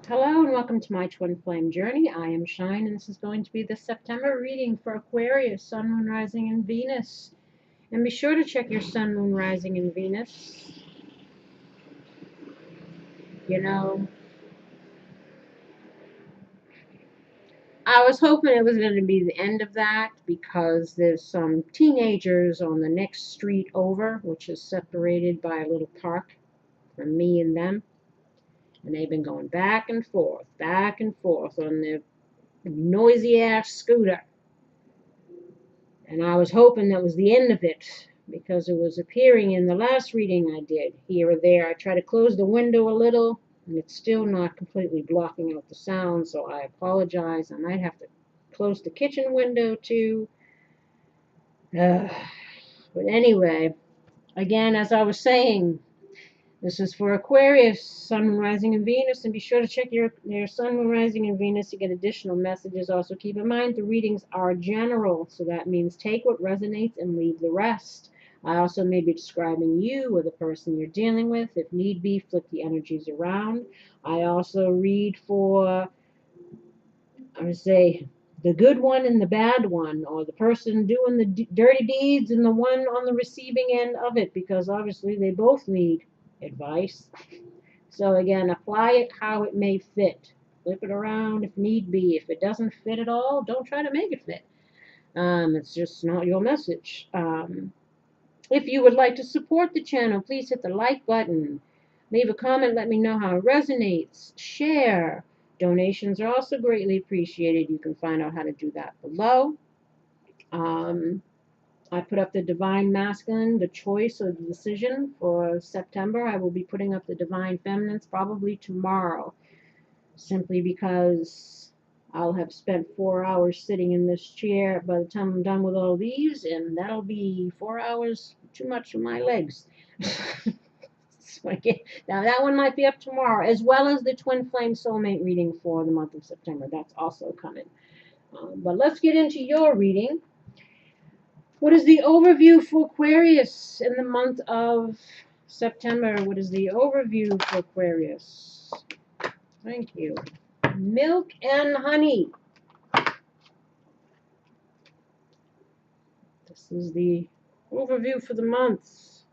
Hello and welcome to my twin flame journey. I am Shine and this is going to be the September reading for Aquarius, Sun, Moon, Rising, and Venus. And be sure to check your Sun, Moon, Rising, and Venus. You know, I was hoping it was going to be the end of that because there's some teenagers on the next street over, which is separated by a little park from me and them. And they've been going back and forth on their noisy ass scooter. And I was hoping that was the end of it because it was appearing in the last reading I did here or there. I tried to close the window a little and it's still not completely blocking out the sound, so I apologize. I might have to close the kitchen window too. But anyway, again, as I was saying, this is for Aquarius, Sun, Moon, Rising, and Venus, and be sure to check your Sun, Moon, Rising, and Venus to get additional messages. Also, keep in mind the readings are general, so that means take what resonates and leave the rest. I also may be describing you or the person you're dealing with. If need be, flip the energies around. I also read for, I would say, the good one and the bad one, or the person doing the dirty deeds and the one on the receiving end of it, because obviously they both need advice. So again, apply it how it may fit. Flip it around if need be. If it doesn't fit at all, don't try to make it fit. It's just not your message. If you would like to support the channel, please hit the like button. Leave a comment, let me know how it resonates. Share. Donations are also greatly appreciated. You can find out how to do that below. I put up the Divine Masculine, the choice or the decision for September. I will be putting up the Divine Feminines probably tomorrow, simply because I'll have spent 4 hours sitting in this chair by the time I'm done with all these, and that'll be 4 hours too much for my legs. So now that one might be up tomorrow, as well as the Twin Flame Soulmate reading for the month of September. That's also coming. But let's get into your reading. What is the overview for Aquarius in the month of September? What is the overview for Aquarius? Thank you. Milk and honey. This is the overview for the month.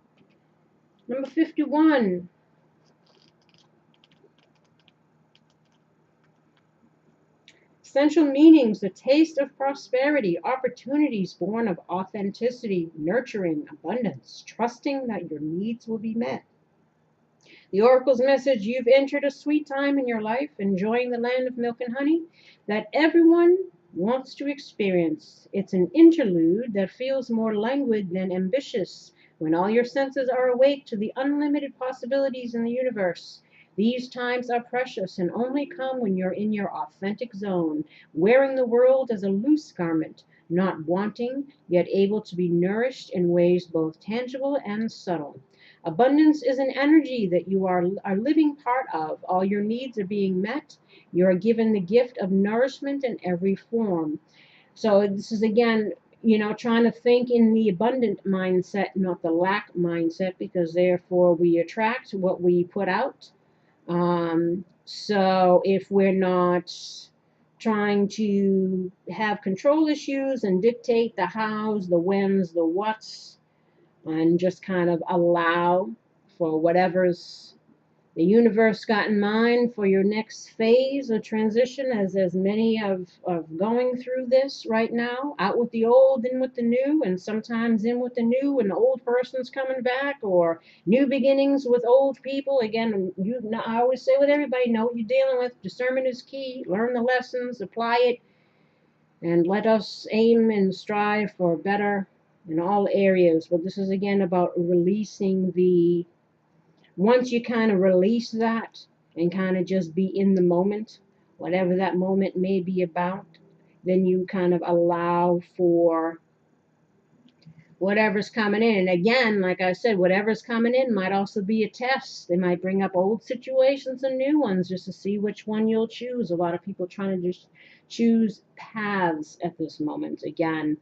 Number 51. Essential meanings: the taste of prosperity, opportunities born of authenticity, nurturing, abundance, trusting that your needs will be met. The Oracle's message: you've entered a sweet time in your life, enjoying the land of milk and honey that everyone wants to experience. It's an interlude that feels more languid than ambitious, when all your senses are awake to the unlimited possibilities in the universe. These times are precious and only come when you're in your authentic zone, wearing the world as a loose garment, not wanting, yet able to be nourished in ways both tangible and subtle. Abundance is an energy that you are living part of. All your needs are being met. You are given the gift of nourishment in every form. So this is, again, trying to think in the abundant mindset, not the lack mindset, because therefore we attract what we put out. So if we're not trying to have control issues and dictate the hows, the whens, the whats, and just kind of allow for whatever's the universe got in mind for your next phase of transition, as many of going through this right now, out with the old, in with the new, and sometimes in with the new and the old person's coming back, or new beginnings with old people. Again, I always say with everybody, know what you're dealing with. Discernment is key. Learn the lessons, apply it, and let us aim and strive for better in all areas. But this is, again, about releasing the once you kind of release that and kind of just be in the moment, whatever that moment may be about, then you kind of allow for whatever's coming in. And again, like I said, whatever's coming in might also be a test. They might bring up old situations and new ones just to see which one you'll choose. A lot of people trying to just choose paths at this moment. Again,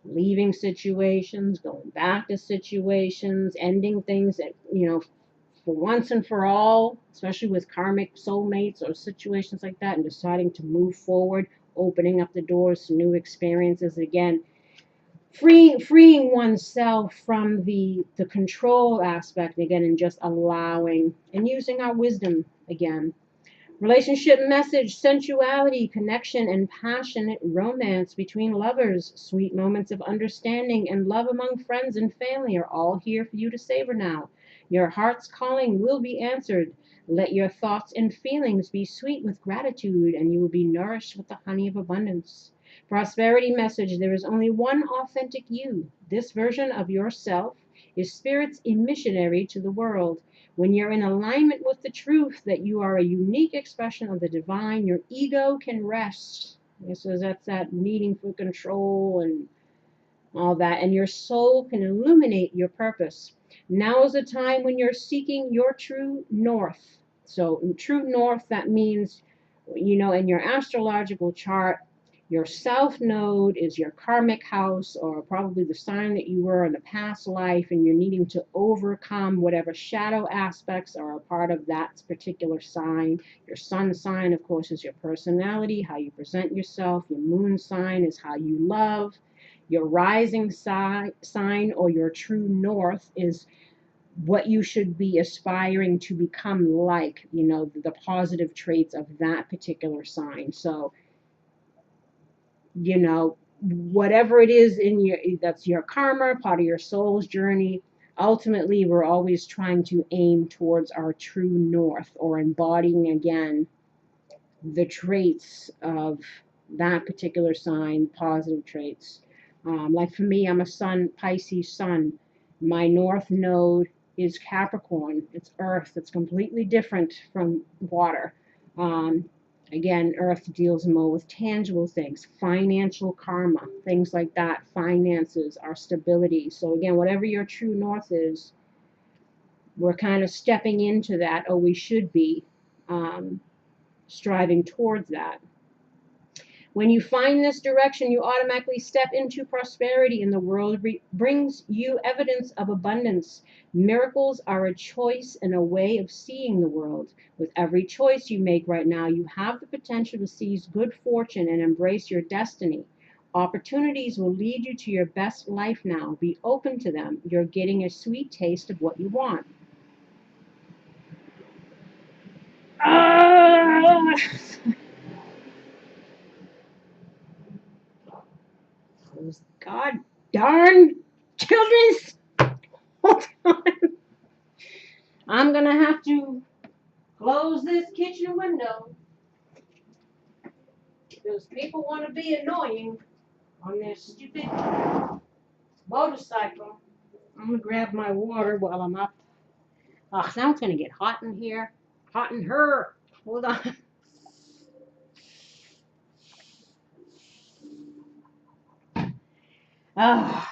leaving situations, going back to situations, ending things that, for once and for all, especially with karmic soulmates or situations like that, and deciding to move forward, opening up the doors to new experiences again. Freeing oneself from the control aspect again, and just allowing and using our wisdom again. Relationship message: sensuality, connection, and passionate romance between lovers. Sweet moments of understanding and love among friends and family are all here for you to savor now. Your heart's calling will be answered. Let your thoughts and feelings be sweet with gratitude, and you will be nourished with the honey of abundance. Prosperity message: there is only one authentic you. This version of yourself is Spirit's emissionary to the world. When you're in alignment with the truth that you are a unique expression of the divine, your ego can rest. So that's that needing for control and all that. And your soul can illuminate your purpose. Now is the time when you're seeking your true north. So true north, that means, in your astrological chart, your south node is your karmic house, or probably the sign that you were in the past life, and you're needing to overcome whatever shadow aspects are a part of that particular sign. Your sun sign, of course, is your personality, how you present yourself. Your moon sign is how you love. Your rising sign, or your true north, is what you should be aspiring to become like, the positive traits of that particular sign. So, whatever it is that's your karma, part of your soul's journey. Ultimately, we're always trying to aim towards our true north, or embodying again the traits of that particular sign, positive traits. Like for me, I'm a Pisces sun. My north node is Capricorn. It's earth. It's completely different from water. Again, earth deals more with tangible things, financial karma, things like that, finances, our stability. So again, whatever your true north is, we're kind of stepping into that, or we should be striving towards that. When you find this direction, you automatically step into prosperity, and the world brings you evidence of abundance. Miracles are a choice and a way of seeing the world. With every choice you make right now, you have the potential to seize good fortune and embrace your destiny. Opportunities will lead you to your best life now. Be open to them. You're getting a sweet taste of what you want. Those god darn children's. Hold on. I'm gonna have to close this kitchen window because people want to be annoying on their stupid motorcycle. I'm gonna grab my water while I'm up. Oh, now it's gonna get hot in here. Hot in her. Hold on. Oh,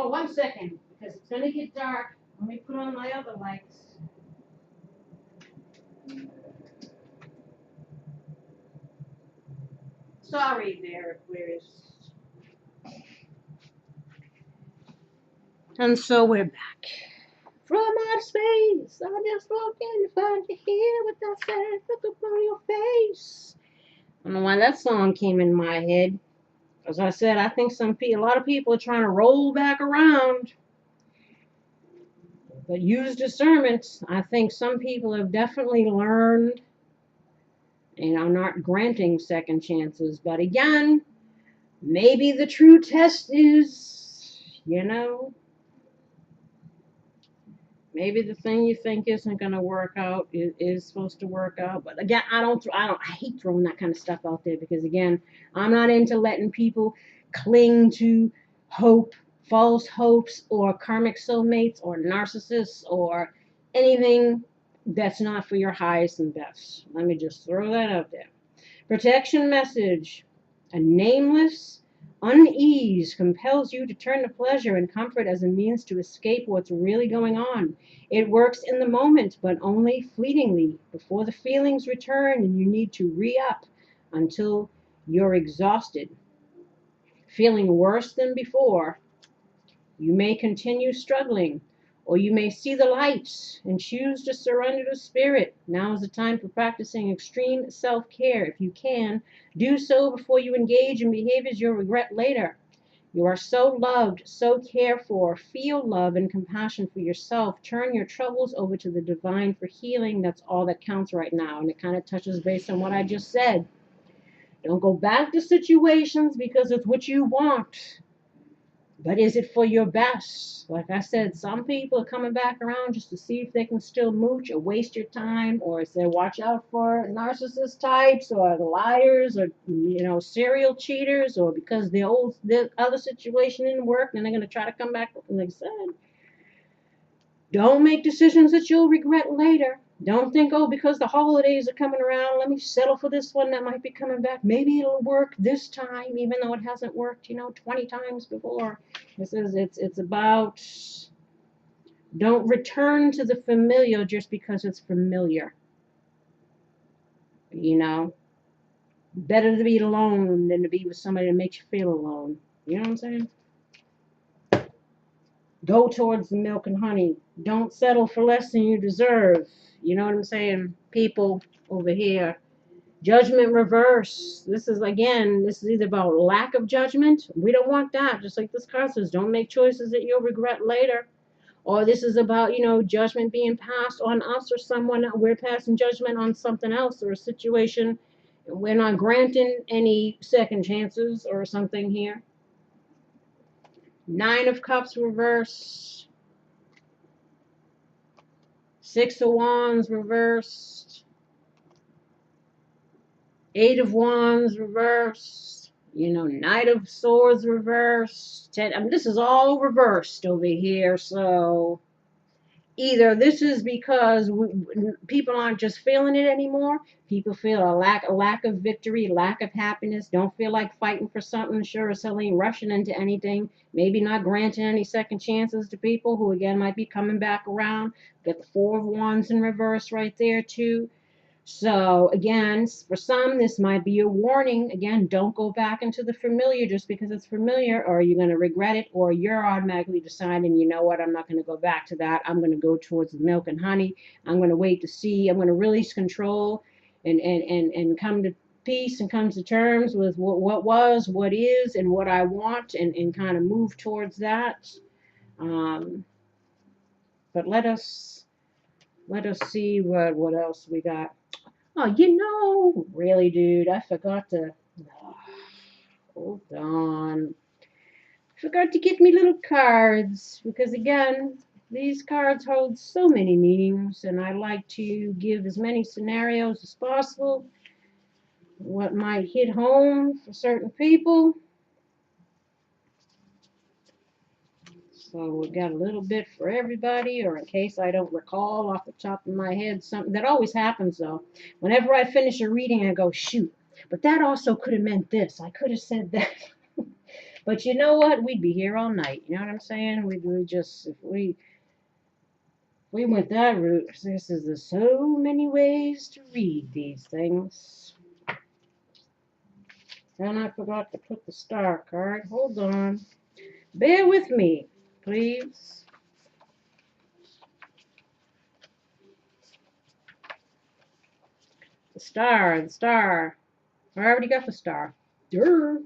1 second, because it's gonna get dark. Let me put on my other lights. Sorry there, Aquarius. And so we're back. From outer space, I just walked in to find you here with that sad look on your face. I don't know why that song came in my head. As I said, I think a lot of people are trying to roll back around. But use discernment. I think some people have definitely learned, and I'm not granting second chances. But again, maybe the true test is, maybe the thing you think isn't going to work out is supposed to work out. But again, I hate throwing that kind of stuff out there, because again, I'm not into letting people cling to hope, false hopes, or karmic soulmates, or narcissists, or anything that's not for your highest and best. Let me just throw that out there. Protection message: a nameless unease compels you to turn to pleasure and comfort as a means to escape what's really going on. It works in the moment, but only fleetingly, before the feelings return and you need to re-up until you're exhausted. Feeling worse than before, you may continue struggling, Or you may see the light and choose to surrender to spirit. Now is the time for practicing extreme self-care. If you can, do so before you engage in behaviors you'll regret later. You are so loved, so cared for. Feel love and compassion for yourself. Turn your troubles over to the divine for healing. That's all that counts right now. And it kind of touches based on what I just said. Don't go back to situations because it's what you want. But is it for your best? Like I said, some people are coming back around just to see if they can still mooch or waste your time, or say watch out for narcissist types or liars or serial cheaters, or because the other situation didn't work, and they're gonna try to come back. Like I said, don't make decisions that you'll regret later. Don't think, oh, because the holidays are coming around, let me settle for this one that might be coming back. Maybe it'll work this time, even though it hasn't worked, 20 times before. It's about don't return to the familiar just because it's familiar. Better to be alone than to be with somebody that makes you feel alone. You know what I'm saying? Go towards the milk and honey. Don't settle for less than you deserve. You know what I'm saying? People over here. Judgment reverse. This is either about lack of judgment. We don't want that. Just like this card says, don't make choices that you'll regret later. Or this is about, judgment being passed on us or someone. We're passing judgment on something else or a situation. We're not granting any second chances or something here. Nine of Cups reversed. Six of Wands reversed. Eight of Wands reversed. Knight of Swords reversed. This is all reversed over here. So either this is because people aren't just feeling it anymore. People feel a lack of victory, lack of happiness. Don't feel like fighting for something. Sure as hell ain't rushing into anything. Maybe not granting any second chances to people who again might be coming back around. Got the Four of Wands in reverse right there too. So again, for some, this might be a warning. Again, don't go back into the familiar just because it's familiar, or you're going to regret it, or you're automatically deciding, you know what, I'm not going to go back to that. I'm going to go towards the milk and honey. I'm going to wait to see. I'm going to release control and come to peace and come to terms with what was, what is, and what I want, and kind of move towards that. But let us see what else we got. Oh, really, dude, I forgot to. Hold on. Forgot to get me little cards because, again, these cards hold so many meanings, and I like to give as many scenarios as possible. What might hit home for certain people. So we've got a little bit for everybody, or in case I don't recall off the top of my head something. That always happens, though. Whenever I finish a reading, I go, shoot, but that also could have meant this. I could have said that. But you know what? We'd be here all night. You know what I'm saying? If we went that route, there's so many ways to read these things. And I forgot to put the star card. Hold on. Bear with me, please. The star. I already got the star. Durr.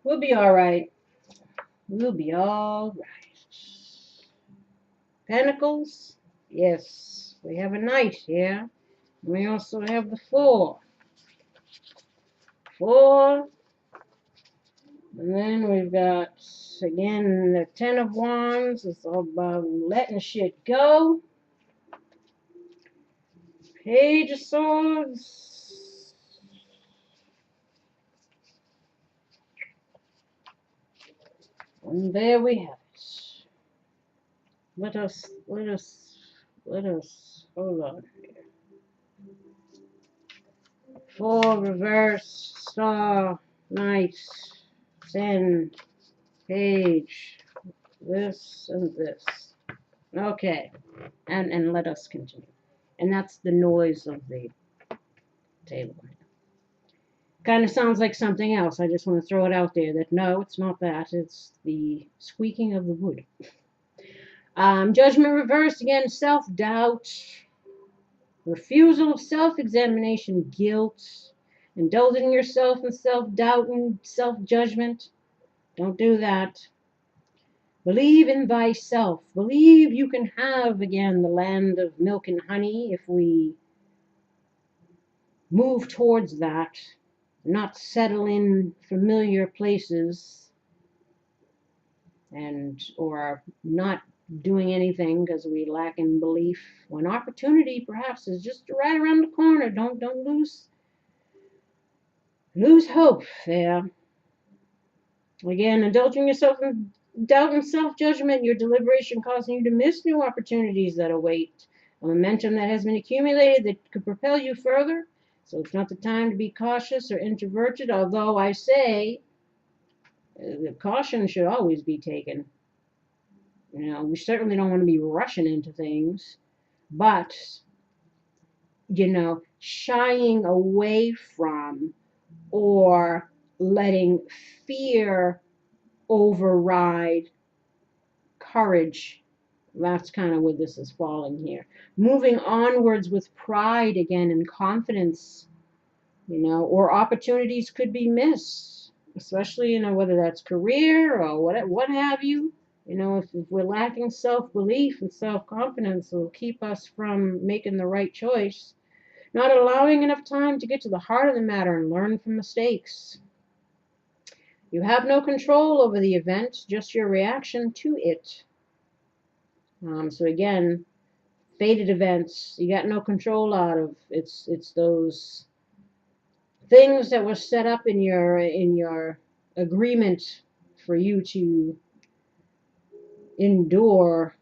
We'll be all right. We'll be all right. Pentacles. Yes, we have a knight here. We also have the four. And then we've got, again, the Ten of Wands. It's all about letting shit go. Page of Swords. And there we have it. Let us, hold on here. Four, reverse, star, knight, 10, page, this and this. Okay, and let us continue. And that's the noise of the table. Kind of sounds like something else. I just want to throw it out there that no, it's not that. It's the squeaking of the wood. Judgment reversed, again, self-doubt, refusal of self-examination, guilt, indulging yourself in self-doubt and self-judgment. Don't do that. Believe in thyself. Believe you can have, again, the land of milk and honey if we move towards that, not settle in familiar places and or not doing anything because we lack in belief when opportunity perhaps is just right around the corner. Don't lose hope there. Again, indulging yourself in doubt and self-judgment, your deliberation causing you to miss new opportunities that await, a momentum that has been accumulated that could propel you further. So it's not the time to be cautious or introverted, although I say the caution should always be taken. You know, we certainly don't want to be rushing into things, but, you know, shying away from or letting fear override courage. That's kind of where this is falling here. Moving onwards with pride again and confidence, you know, or opportunities could be missed, especially, you know, whether that's career or what have you. You know, if we're lacking self-belief and self-confidence, it'll keep us from making the right choice. Not allowing enough time to get to the heart of the matter and learn from mistakes. You have no control over the event, just your reaction to it. So again, fated events, you got no control out of. It's those things that were set up in your agreement for you to endure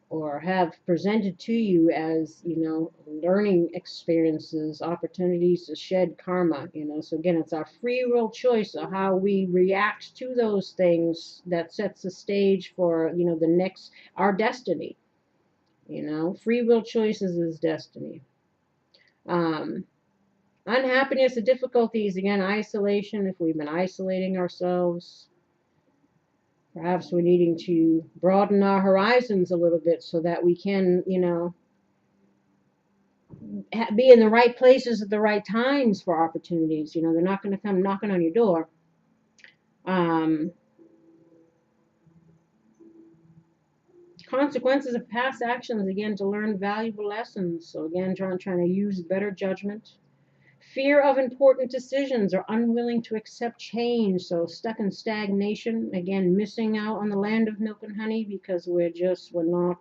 or have presented to you as, you know, learning experiences, opportunities to shed karma, you know. So again, it's our free will choice of how we react to those things that sets the stage for, you know, the next, our destiny. You know, free will choices is destiny. Unhappiness and difficulties, again, isolation, if we've been isolating ourselves. Perhaps we're needing to broaden our horizons a little bit so that we can, you know, be in the right places at the right times for opportunities. You know, they're not going to come knocking on your door. Consequences of past actions, again, to learn valuable lessons. So again, trying to use better judgment. Fear of important decisions or unwilling to accept change. So stuck in stagnation. Again, missing out on the land of milk and honey because we're not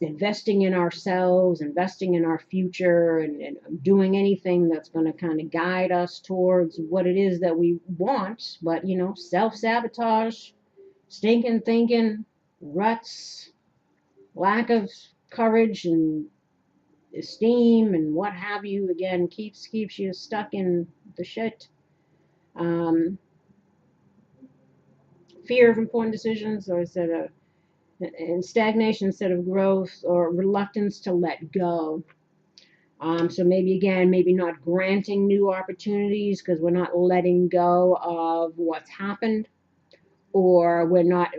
investing in ourselves, investing in our future, and doing anything that's going to kind of guide us towards what it is that we want. But, you know, self-sabotage, stinking thinking, ruts, lack of courage and esteem and what have you, again, keeps you stuck in the shit. Fear of important decisions, or is it and stagnation instead of growth, or reluctance to let go. So maybe again, maybe not granting new opportunities because we're not letting go of what's happened, or we're not,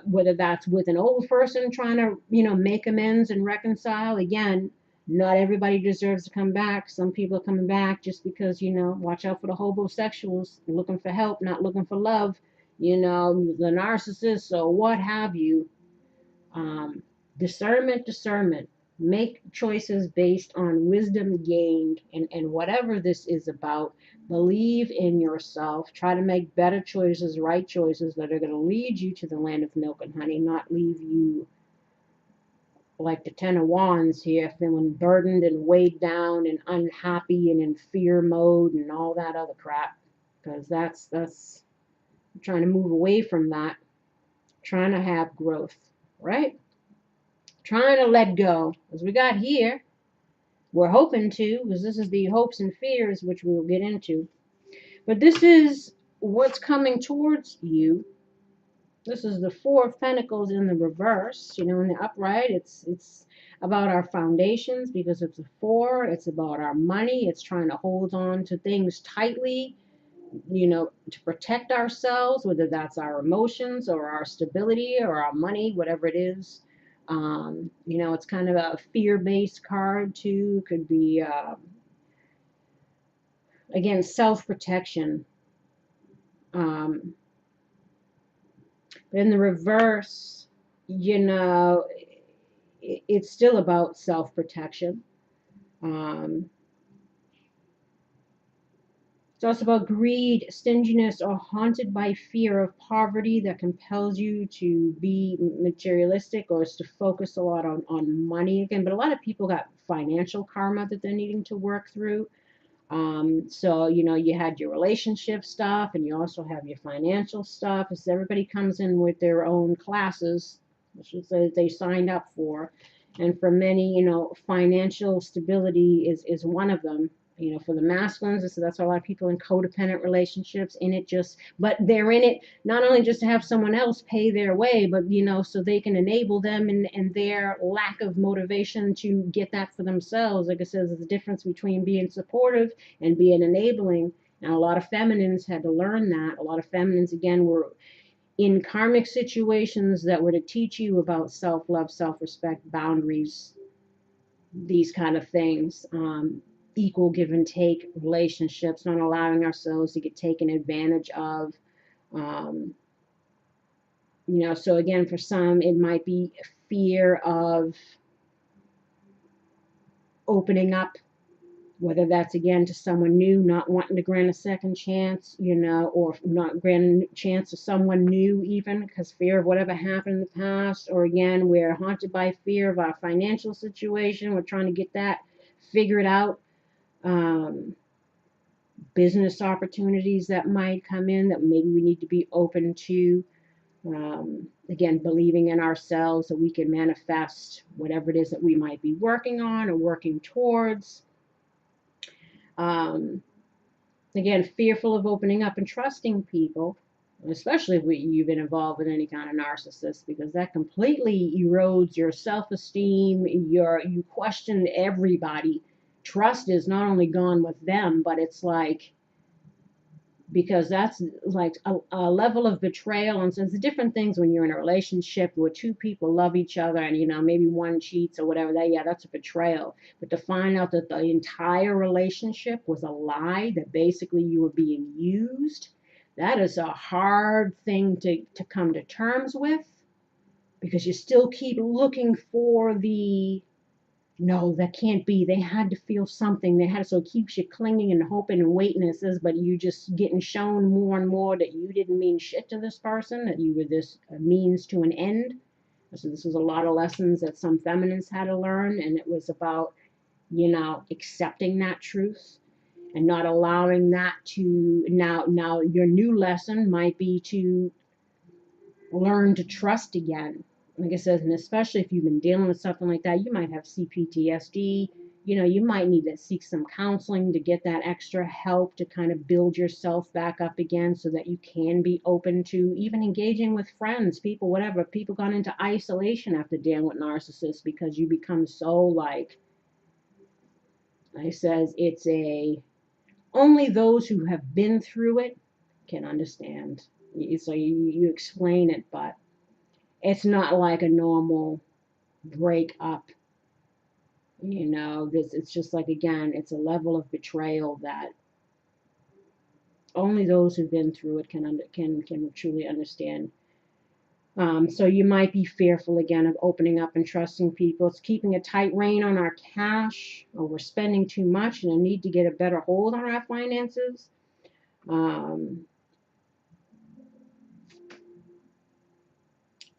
whether that's with an old person trying to, you know, make amends and reconcile. Again, not everybody deserves to come back. Some people are coming back just because, you know, watch out for the homosexuals looking for help, not looking for love, you know, the narcissists or what have you. Discernment. Make choices based on wisdom gained, and whatever this is about, believe in yourself. Try to make better choices, right choices that are going to lead you to the land of milk and honey, not leave you like the Ten of Wands here, feeling burdened and weighed down and unhappy and in fear mode and all that other crap. Because that's I'm trying to move away from that, trying to have growth, right? Trying to let go, as we got here. We're hoping to, because this is the hopes and fears, which we will get into. But this is what's coming towards you. This is the Four of Pentacles in the reverse. You know, in the upright, it's about our foundations because it's a four. It's about our money. It's trying to hold on to things tightly to protect ourselves, whether that's our emotions or our stability or our money, whatever it is. It's kind of a fear-based card too. Could be, again, self-protection. Um, but in the reverse, it's still about self-protection. Um, It's also about greed, stinginess, or haunted by fear of poverty that compels you to be materialistic or is to focus a lot on money again. But a lot of people got financial karma that they're needing to work through. So, you had your relationship stuff and you also have your financial stuff. As everybody comes in with their own classes, which is that they signed up for. And for many, financial stability is one of them. For the masculines, so that's why a lot of people in codependent relationships but they're in it not only just to have someone else pay their way, but so they can enable them and their lack of motivation to get that for themselves. Like I said, there's a difference between being supportive and being enabling. Now, a lot of feminines had to learn that. A lot of feminines, again, were in karmic situations that were to teach you about self-love, self-respect, boundaries, these kind of things. Equal give and take relationships, not allowing ourselves to get taken advantage of. Um, so again, for some, it might be fear of opening up, whether that's again to someone new, not wanting to grant a second chance, or not granting a chance to someone new, even because fear of whatever happened in the past, or again, we're haunted by fear of our financial situation. We're trying to get that figured out. Business opportunities that might come in that maybe we need to be open to. Again, believing in ourselves that we can manifest whatever it is that we might be working on or working towards. Again, fearful of opening up and trusting people, especially if you've been involved with any kind of narcissist, because that completely erodes your self-esteem. You question everybody. Trust is not only gone with them, but it's like, because that's like a level of betrayal. And so it's different things when you're in a relationship where two people love each other and maybe one cheats or whatever, that's a betrayal. But to find out that the entire relationship was a lie, that basically you were being used, that is a hard thing to come to terms with, because you still keep looking for the no, that can't be. They had to feel something. So it keeps you clinging and hoping and waiting. It says, but you just getting shown more and more that you didn't mean shit to this person, that you were this means to an end. So this was a lot of lessons that some feminists had to learn, and it was about, accepting that truth and not allowing that to now your new lesson might be to learn to trust again. Like I said, and especially if you've been dealing with something like that, you might have CPTSD. You might need to seek some counseling to get that extra help to kind of build yourself back up again so that you can be open to even engaging with friends, people, whatever. People gone into isolation after dealing with narcissists because you become so like I says, only those who have been through it can understand. So you explain it, but it's not like a normal breakup. It's just like, again, it's a level of betrayal that only those who've been through it can truly understand. So you might be fearful again of opening up and trusting people. It's keeping a tight rein on our cash, or we're spending too much and a need to get a better hold on our finances.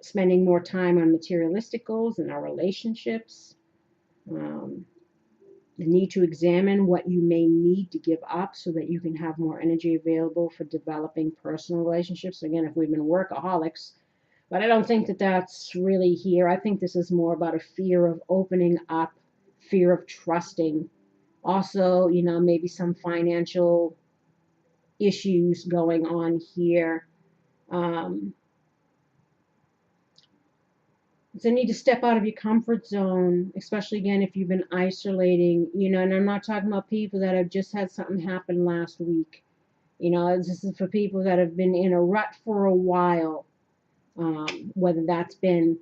Spending more time on materialistic goals in our relationships. The need to examine what you may need to give up so that you can have more energy available for developing personal relationships. Again, if we've been workaholics, but I don't think that that's really here. I think this is more about a fear of opening up, fear of trusting. Also, maybe some financial issues going on here. So you need to step out of your comfort zone, especially again if you've been isolating, and I'm not talking about people that have just had something happen last week. You know, this is for people that have been in a rut for a while, whether that's been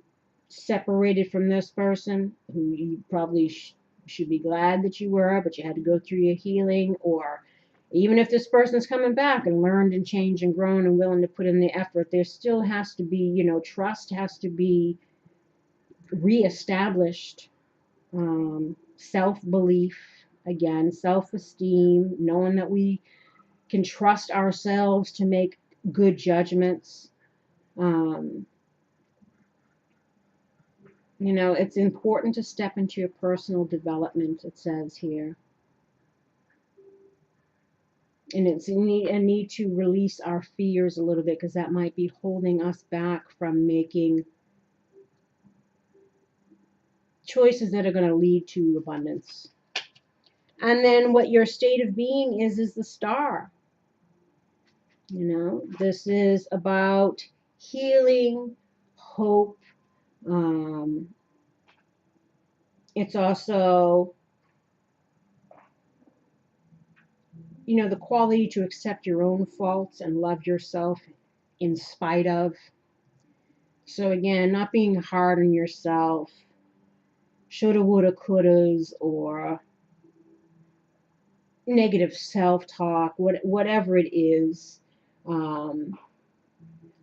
separated from this person who you probably should be glad that you were, but you had to go through your healing, or even if this person's coming back and learned and changed and grown and willing to put in the effort, there still has to be, you know, trust has to be reestablished, self-belief, again, self-esteem, knowing that we can trust ourselves to make good judgments. Um, you know, it's important to step into your personal development, it says here. And it's a need to release our fears a little bit, because that might be holding us back from making choices that are going to lead to abundance. And then what your state of being is the star. You know, this is about healing, hope. It's also, you know, the quality to accept your own faults and love yourself in spite of. So again, not being hard on yourself, shoulda, woulda, couldas, or negative self-talk, whatever it is. Um,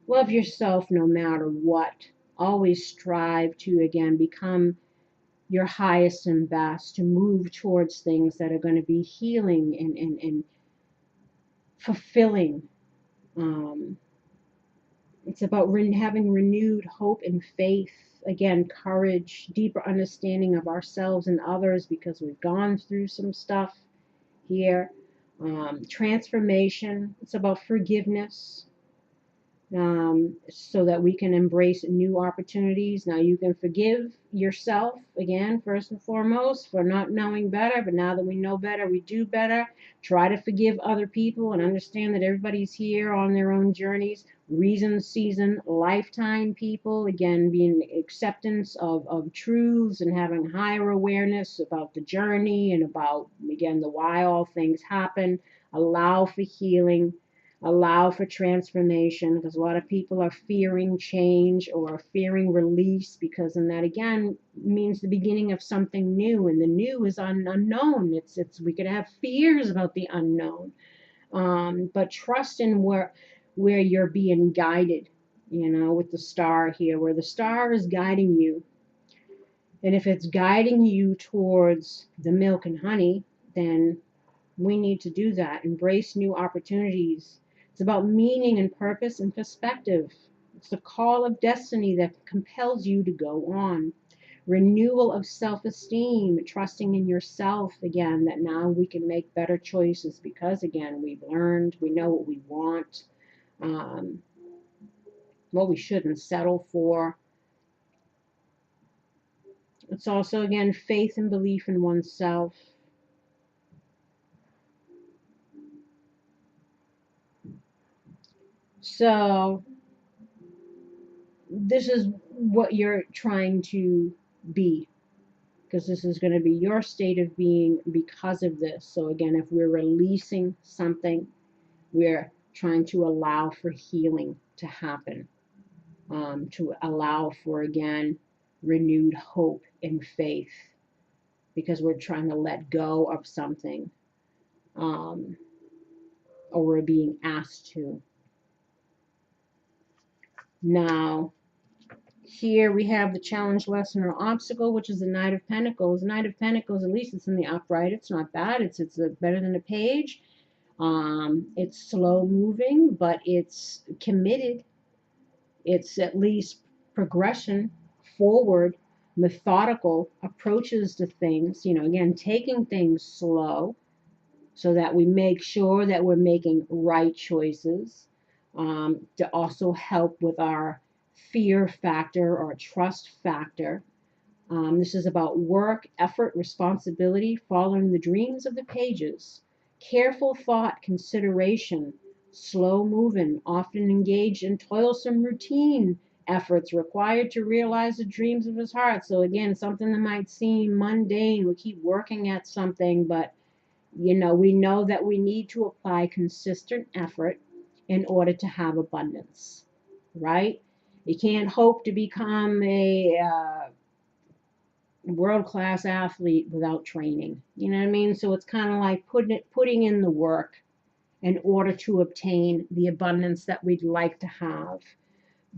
Love yourself no matter what. Always strive to, again, become your highest and best, to move towards things that are going to be healing and fulfilling. Um, it's about having renewed hope and faith. Again, courage, deeper understanding of ourselves and others, because we've gone through some stuff here. Transformation. It's about forgiveness, so that we can embrace new opportunities. Now, you can forgive yourself, again, first and foremost, for not knowing better, but now that we know better, we do better. Try to forgive other people and understand that everybody's here on their own journeys, reason, season, lifetime people. Again, being acceptance of truths and having higher awareness about the journey and about, again, the why all things happen. Allow for healing. Allow for transformation, because a lot of people are fearing change or fearing release, because then that again means the beginning of something new, and the new is unknown. It's we could have fears about the unknown, but trust in where you're being guided. You know, with the star here, where the star is guiding you, and if it's guiding you towards the milk and honey, then we need to do that. Embrace new opportunities. It's about meaning and purpose and perspective. It's the call of destiny that compels you to go on. Renewal of self-esteem, trusting in yourself again, that now we can make better choices because, again, we've learned, we know what we want, what we shouldn't settle for. It's also, again, faith and belief in oneself. So this is what you're trying to be, because this is going to be your state of being because of this. So again, if we're releasing something, we're trying to allow for healing to happen, to allow for, again, renewed hope and faith, because we're trying to let go of something, or we're being asked to. Now, here we have the challenge, lesson, or obstacle, which is the Knight of Pentacles. Knight of Pentacles, at least it's in the upright. It's not bad. It's better than a page. It's slow moving, but it's committed. It's at least progression forward, methodical approaches to things. You know, again, taking things slow so that we make sure that we're making right choices, to also help with our fear factor or trust factor. This is about work, effort, responsibility, following the dreams of the pages, careful thought, consideration, slow moving, often engaged in toilsome routine efforts required to realize the dreams of his heart. So again, something that might seem mundane, we keep working at something, but You know, we know that we need to apply consistent effort in order to have abundance, right? You can't hope to become a world-class athlete without training. You know what I mean? So it's kind of like putting in the work in order to obtain the abundance that we'd like to have.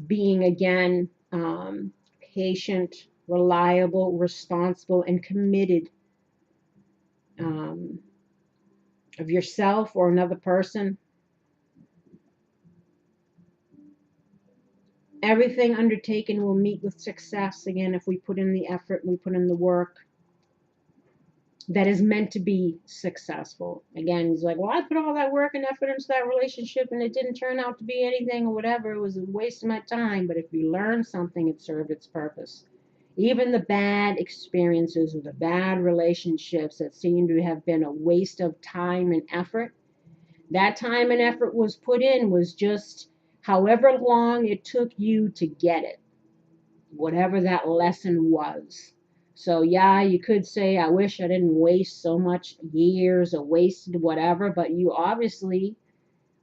Being again patient, reliable, responsible, and committed um, of yourself or another person. Everything undertaken will meet with success again if we put in the effort and we put in the work that is meant to be successful. Again, he's like, well, I put all that work and effort into that relationship and it didn't turn out to be anything or whatever. It was a waste of my time. But if you learn something, it served its purpose. Even the bad experiences or the bad relationships that seem to have been a waste of time and effort, that time and effort was put in was just however long it took you to get it, whatever that lesson was. So, yeah, you could say, I wish I didn't waste so much years or wasted whatever, but you obviously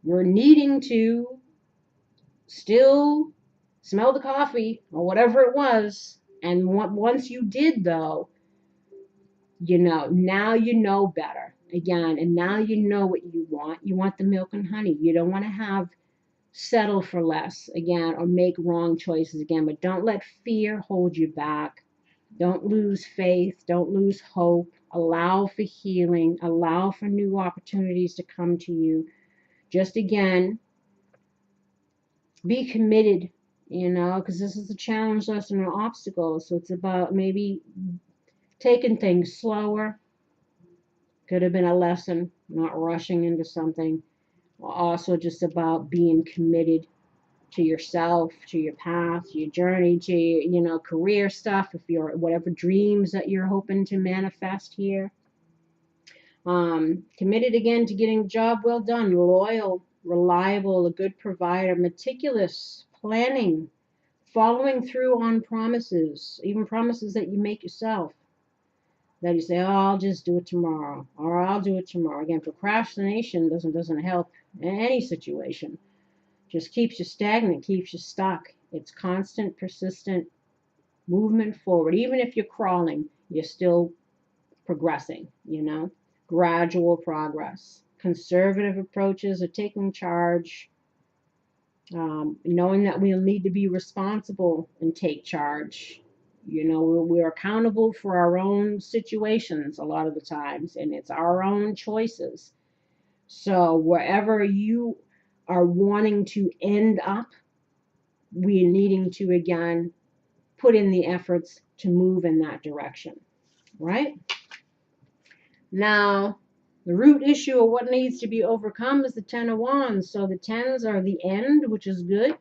were needing to still smell the coffee or whatever it was. And once you did, though, you know, now you know better again, and now you know what you want. You want the milk and honey. You don't want to have settle for less again or make wrong choices again, but don't let fear hold you back. Don't lose faith. Don't lose hope. Allow for healing. Allow for new opportunities to come to you. Just again, be committed, you know, because this is a challenge, lesson, or obstacle. So it's about maybe taking things slower. Could have been a lesson, not rushing into something. Also, just about being committed to yourself, to your path, to your journey, to, you know, career stuff, if you're whatever dreams that you're hoping to manifest here. Committed again to getting the job well done, loyal, reliable, a good provider, meticulous, planning, following through on promises, even promises that you make yourself. That you say, oh, I'll just do it tomorrow, or I'll do it tomorrow. Again, procrastination doesn't help in any situation. Just keeps you stagnant, keeps you stuck. It's constant, persistent movement forward. Even if you're crawling, you're still progressing, you know, gradual progress. Conservative approaches are taking charge, knowing that we'll need to be responsible and take charge. You know, we're accountable for our own situations a lot of the times, and it's our own choices. So wherever you are wanting to end up, we're needing to again put in the efforts to move in that direction, right? Now, the root issue of what needs to be overcome is the Ten of Wands. So the tens are the end, which is good,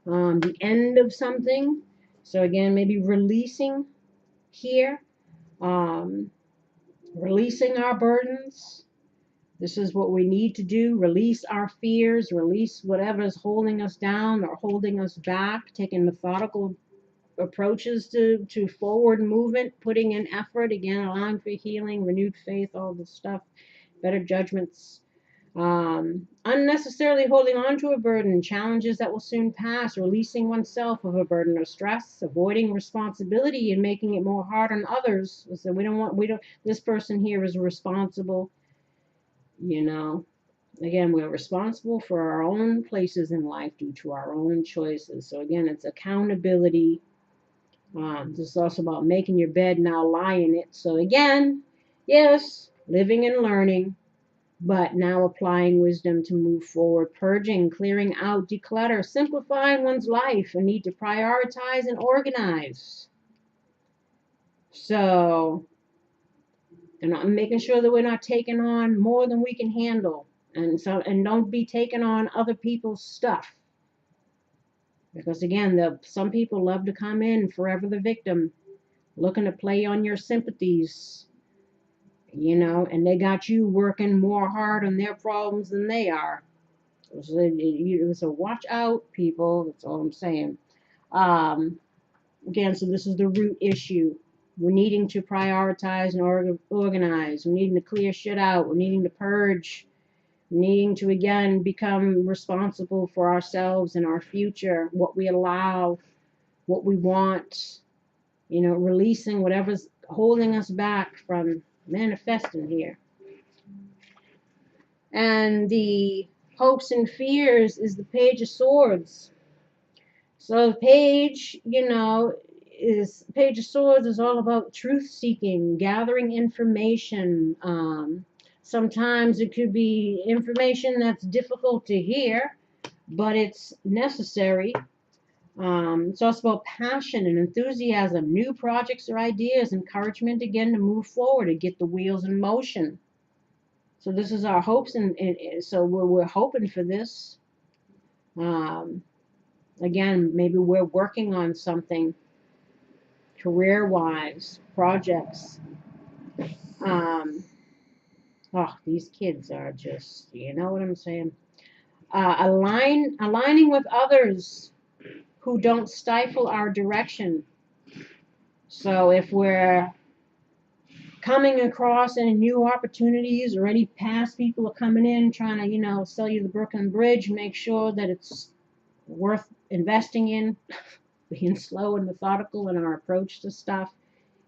the end of something. So again, maybe releasing here, um, releasing our burdens. This is what we need to do. Release our fears, release whatever is holding us down or holding us back, taking methodical approaches to forward movement, putting in effort, again, allowing for healing, renewed faith, all this stuff, better judgments. Unnecessarily holding on to a burden, challenges that will soon pass, releasing oneself of a burden or stress, avoiding responsibility and making it more hard on others. So this person here is responsible, you know. Again, we're responsible for our own places in life due to our own choices. So again, it's accountability. This is also about making your bed, now lie in it. So again, yes, living and learning, but now applying wisdom to move forward, purging, clearing out, declutter, simplifying one's life, a need to prioritize and organize. So, and making sure that we're not taking on more than we can handle, and don't be taking on other people's stuff. Because again, some people love to come in forever the victim, looking to play on your sympathies, you know, and they got you working more hard on their problems than they are. So watch out, people. That's all I'm saying. Again, so this is the root issue. We're needing to prioritize and organize. We're needing to clear shit out. We're needing to purge. We're needing to, again, become responsible for ourselves and our future, what we allow, what we want, releasing whatever's holding us back from manifesting here. And the hopes and fears is the Page of Swords. So the Page, Page of Swords is all about truth seeking, gathering information. Sometimes it could be information that's difficult to hear, but it's necessary. It's also about passion and enthusiasm, new projects or ideas, encouragement again to move forward and get the wheels in motion. So this is our hopes, and so we're hoping for this. Again, maybe we're working on something career-wise, projects. These kids are just, you know what I'm saying? Aligning with others who don't stifle our direction. So if we're coming across any new opportunities or any past people are coming in trying to, sell you the Brooklyn Bridge, make sure that it's worth investing in, being slow and methodical in our approach to stuff.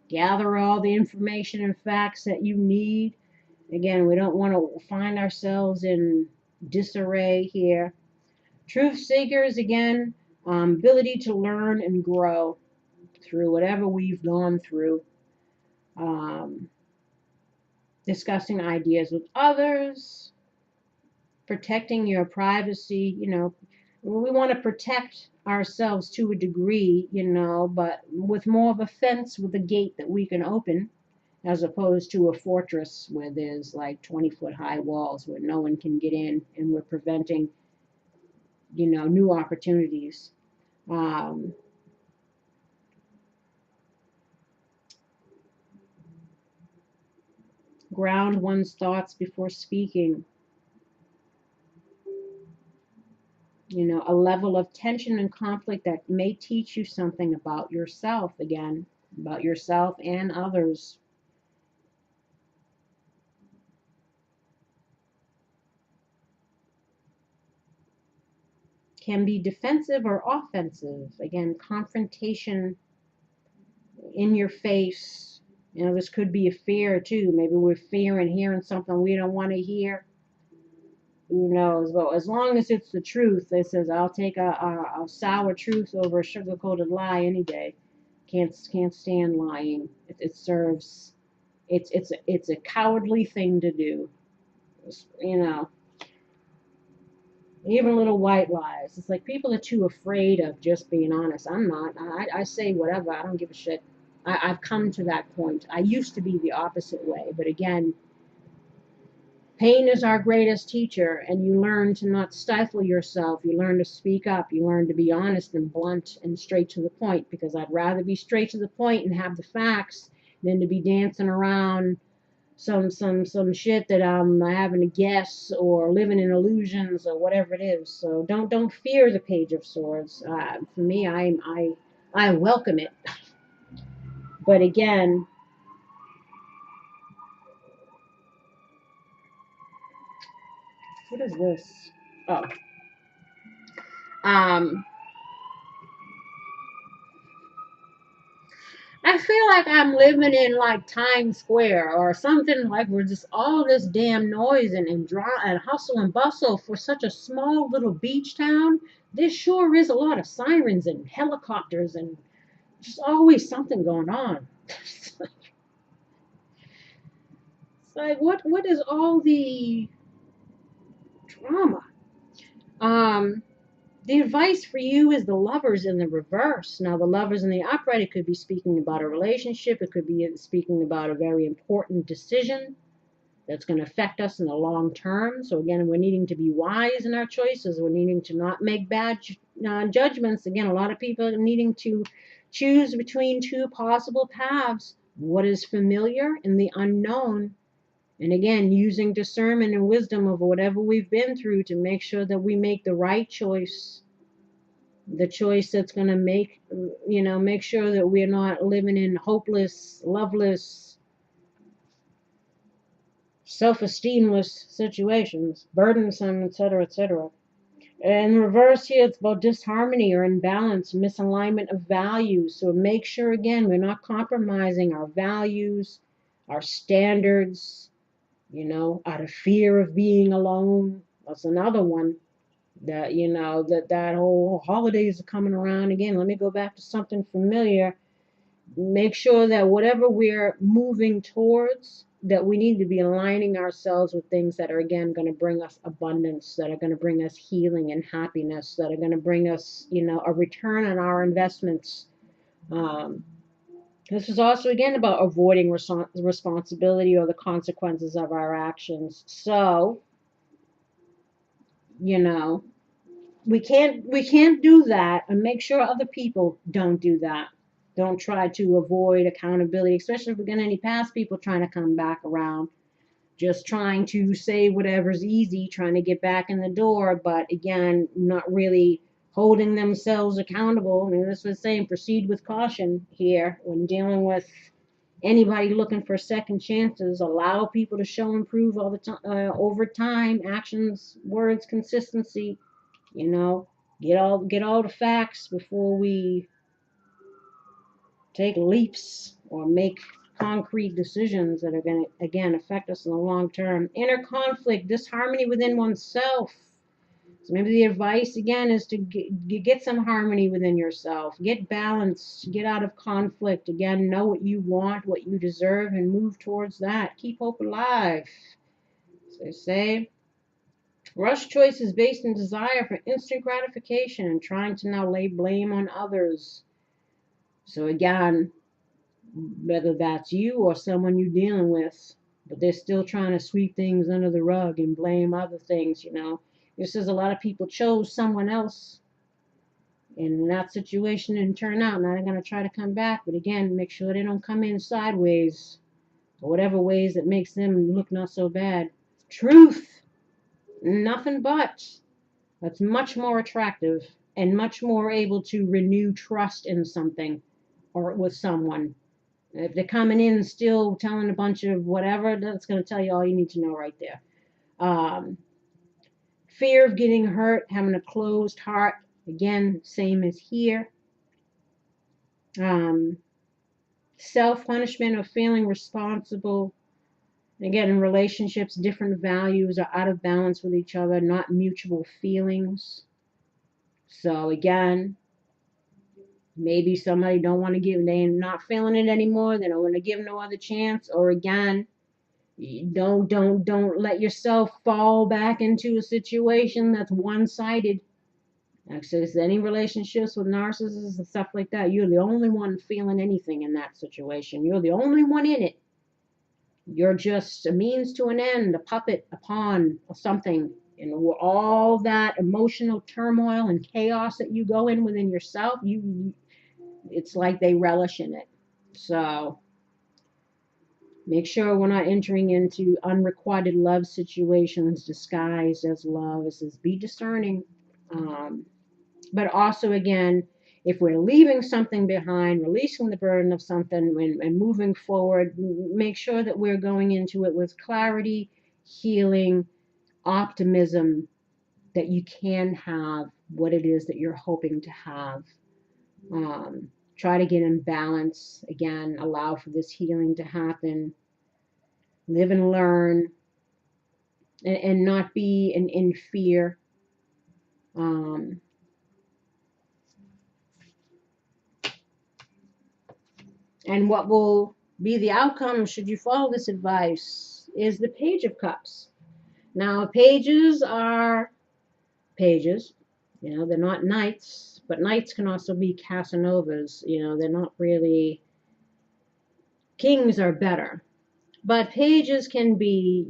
Gather all the information and facts that you need. Again, we don't want to find ourselves in disarray here. Truth seekers, again, ability to learn and grow through whatever we've gone through. Discussing ideas with others, protecting your privacy, we want to protect ourselves to a degree, but with more of a fence with a gate that we can open, as opposed to a fortress where there's like 20-foot high walls where no one can get in, and we're preventing, new opportunities. Ground one's thoughts before speaking. A level of tension and conflict that may teach you something about yourself, again, about yourself and others. Can be defensive or offensive. Again, confrontation in your face. This could be a fear too. Maybe we're fearing hearing something we don't want to hear. Who knows? Well, as long as it's the truth, it says I'll take a sour truth over a sugar-coated lie any day. Can't stand lying. It serves. It's a cowardly thing to do. Even little white lies. It's like people are too afraid of just being honest. I'm not. I say whatever. I don't give a shit. I've come to that point. I used to be the opposite way, but again, pain is our greatest teacher, and you learn to not stifle yourself. You learn to speak up. You learn to be honest and blunt and straight to the point, because I'd rather be straight to the point and have the facts than to be dancing around some shit that I'm having to guess or living in illusions or whatever it is. So don't fear the Page of Swords. For me, I welcome it. But again, what is this? Oh. I feel like I'm living in like Times Square or something, like we're just all this damn noise and hustle and bustle for such a small little beach town. There sure is a lot of sirens and helicopters and just always something going on. It's like what is all the drama? The advice for you is the Lovers in the reverse. Now, the Lovers in the upright, it could be speaking about a relationship. It could be speaking about a very important decision that's going to affect us in the long term. So, again, we're needing to be wise in our choices. We're needing to not make bad judgments. Again, a lot of people are needing to choose between two possible paths: what is familiar and the unknown. And again, using discernment and wisdom of whatever we've been through to make sure that we make the right choice. the choice that's going to make, make sure that we're not living in hopeless, loveless, self-esteemless situations, burdensome, etc., etc. In reverse here, it's about disharmony or imbalance, misalignment of values. So make sure, again, we're not compromising our values, our standards, out of fear of being alone. That's another one that, that whole holidays are coming around again. Let me go back to something familiar. Make sure that whatever we're moving towards, that we need to be aligning ourselves with things that are, again, going to bring us abundance, that are going to bring us healing and happiness, that are going to bring us, a return on our investments. This is also, again, about avoiding responsibility or the consequences of our actions. So, you know, we can't do that, and make sure other people don't do that. Don't try to avoid accountability, especially if we're getting any past people trying to come back around, just trying to say whatever's easy, trying to get back in the door, but again, not really holding themselves accountable. I mean, this was saying proceed with caution here when dealing with anybody looking for second chances. Allow people to show improve all the time, over time, actions, words, consistency. You know, get all the facts before we take leaps or make concrete decisions that are going to, again, affect us in the long term. Inner conflict, disharmony within oneself. So maybe the advice, again, is to get some harmony within yourself. Get balance. Get out of conflict. Again, know what you want, what you deserve, and move towards that. Keep hope alive. As they say, rush choices based in desire for instant gratification and trying to now lay blame on others. So again, whether that's you or someone you're dealing with, but they're still trying to sweep things under the rug and blame other things, This is a lot of people chose someone else, and that situation didn't turn out. Now they're going to try to come back, but again, make sure they don't come in sideways or whatever ways that makes them look not so bad. Truth, nothing but. That's much more attractive and much more able to renew trust in something or with someone. If they're coming in still telling a bunch of whatever, that's going to tell you all you need to know right there. Fear of getting hurt, having a closed heart, again, same as here. Self-punishment or feeling responsible. Again, in relationships, different values are out of balance with each other, not mutual feelings. So again, maybe somebody don't want to give, they're not feeling it anymore, they don't want to give no other chance, or again, don't let yourself fall back into a situation that's one-sided. Actually, it's any relationships with narcissists and stuff like that, you're the only one feeling anything in that situation. You're the only one in it. You're just a means to an end, a puppet, a pawn, or something. And all that emotional turmoil and chaos that you go in within yourself, it's like they relish in it. So make sure we're not entering into unrequited love situations disguised as love. It says be discerning. But also, again, if we're leaving something behind, releasing the burden of something and moving forward, make sure that we're going into it with clarity, healing, optimism, that you can have what it is that you're hoping to have. Try to get in balance. Again, allow for this healing to happen. Live and learn, and not be in fear. And what will be the outcome should you follow this advice is the Page of Cups. Now, pages are pages. They're not knights, but knights can also be Casanovas. They're not really, kings are better. But pages can be,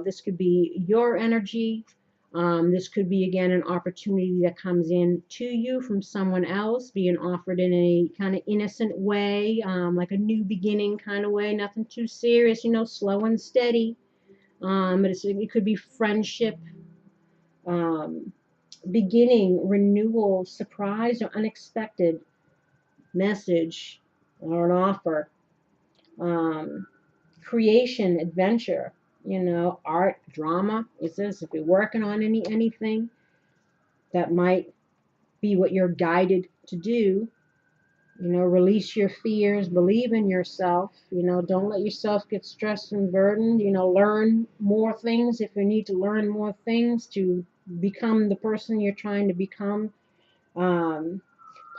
this could be your energy. This could be, again, an opportunity that comes in to you from someone else, being offered in a kind of innocent way, like a new beginning kind of way, nothing too serious, slow and steady. But it could be friendship, beginning, renewal, surprise, or unexpected message or an offer, um, creation, adventure, art, drama. It says if you're working on anything that might be what you're guided to do, release your fears, believe in yourself, don't let yourself get stressed and burdened, learn more things if you need to learn more things to become the person you're trying to become. Um,